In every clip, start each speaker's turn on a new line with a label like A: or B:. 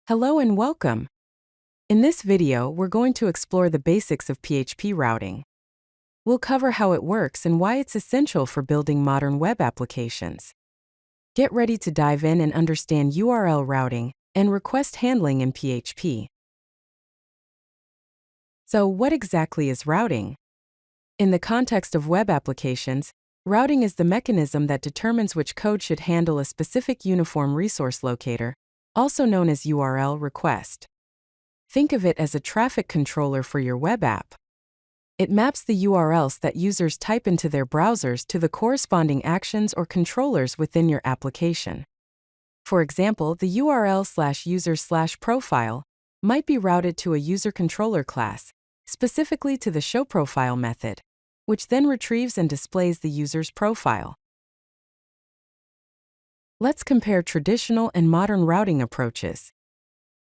A: Hello and welcome. In this video, we're going to explore the basics of PHP routing. We'll cover how it works and why it's essential for building modern web applications. Get ready to dive in and understand URL routing and request handling in PHP. So, what exactly is routing? In the context of web applications, routing is the mechanism that determines which code should handle a specific uniform resource locator, also known as URL request. Think of it as a traffic controller for your web app. It maps the URLs that users type into their browsers to the corresponding actions or controllers within your application. For example, the URL/user/profile might be routed to a user controller class, specifically to the showProfile method, which then retrieves and displays the user's profile. Let's compare traditional and modern routing approaches.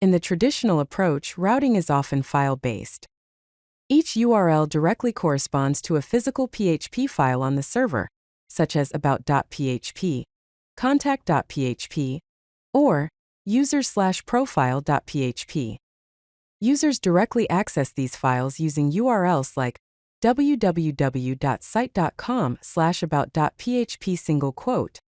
A: In the traditional approach, routing is often file-based. Each URL directly corresponds to a physical PHP file on the server, such as about.php, contact.php, or user/profile.php. Users directly access these files using URLs like www.site.com/about.php single quote.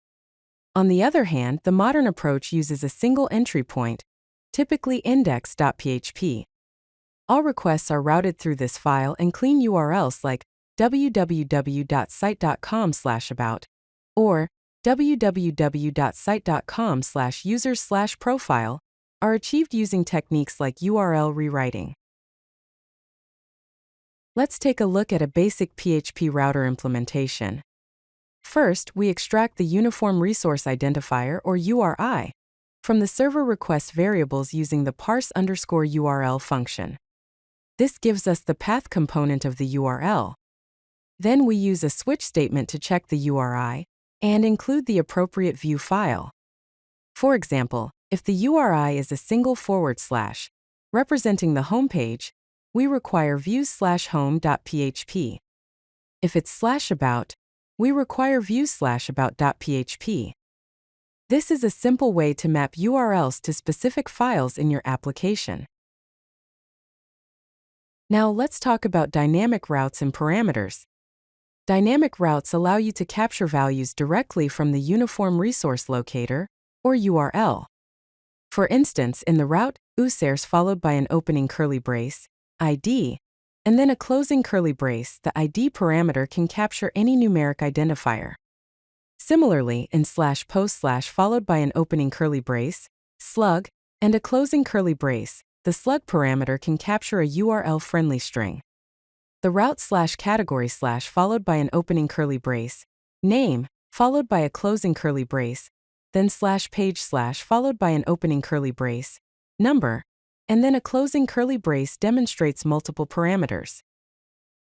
A: On the other hand, the modern approach uses a single entry point, typically index.php. All requests are routed through this file and clean URLs like www.site.com/about or www.site.com/user/profile are achieved using techniques like URL rewriting. Let's take a look at a basic PHP router implementation. First, we extract the Uniform Resource Identifier, or URI, from the server request variables using the parse_URL function. This gives us the path component of the URL. Then we use a switch statement to check the URI and include the appropriate view file. For example, if the URI is a single // representing the home page, we require views/home.php. If it's /about, we require views/about.php. This is a simple way to map URLs to specific files in your application. Now let's talk about dynamic routes and parameters. Dynamic routes allow you to capture values directly from the Uniform Resource Locator, or URL. For instance, in the route, users followed by an opening curly brace, ID, and then a closing curly brace, the ID parameter can capture any numeric identifier. Similarly, in /post/ followed by an opening curly brace, slug, and a closing curly brace, the slug parameter can capture a URL-friendly string. The route/category/ followed by an opening curly brace, name, followed by a closing curly brace, then /page/ followed by an opening curly brace, number, and then a closing curly brace demonstrates multiple parameters.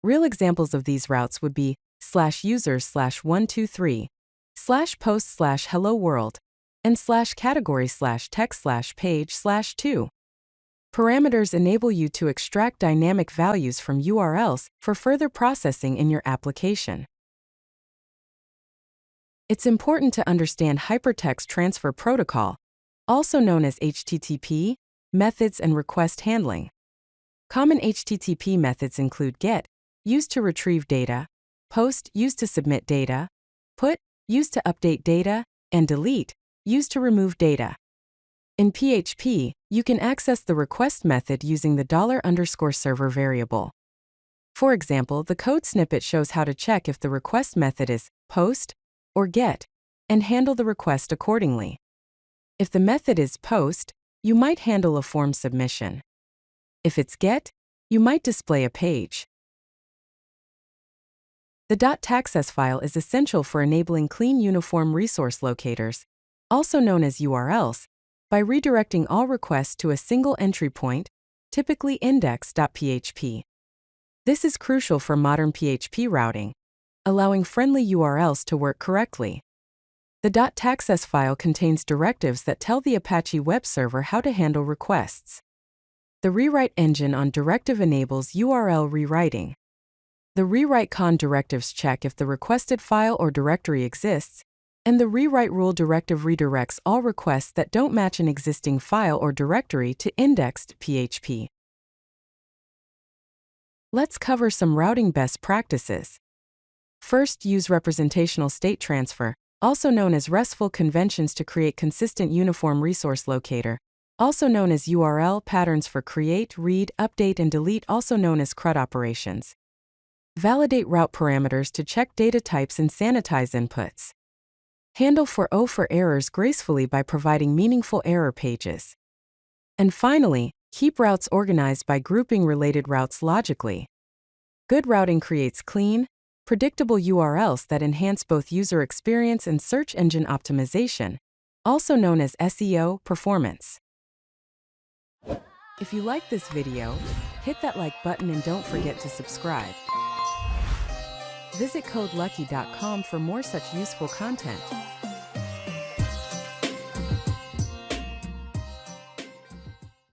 A: Real examples of these routes would be /users/123, /post/hello world, and /category/text/page/2. Parameters enable you to extract dynamic values from URLs for further processing in your application. It's important to understand Hypertext Transfer Protocol, also known as HTTP, methods and request handling. Common HTTP methods include GET, used to retrieve data, POST, used to submit data, PUT, used to update data, and DELETE, used to remove data. In PHP, you can access the request method using the $_server variable. For example, the code snippet shows how to check if the request method is POST or GET, and handle the request accordingly. If the method is POST, you might handle a form submission. If it's GET, you might display a page. The htaccess file is essential for enabling clean uniform resource locators, also known as URLs, by redirecting all requests to a single entry point, typically index.php. This is crucial for modern PHP routing, allowing friendly URLs to work correctly. The htaccess file contains directives that tell the Apache web server how to handle requests. The rewrite engine on directive enables URL rewriting. The rewrite con directives check if the requested file or directory exists And the rewrite rule directive redirects all requests that don't match an existing file or directory to indexed PHP. Let's cover some routing best practices. First, use representational state transfer, also known as RESTful conventions, to create consistent uniform resource locator, also known as URL patterns for create, read, update, and delete, also known as CRUD operations. Validate route parameters to check data types and sanitize inputs. Handle for errors gracefully by providing meaningful error pages. And finally, keep routes organized by grouping related routes logically. Good routing creates clean, predictable URLs that enhance both user experience and search engine optimization, also known as SEO performance. If you like this video, hit that like button and don't forget to subscribe. Visit codelucky.com for more such useful content.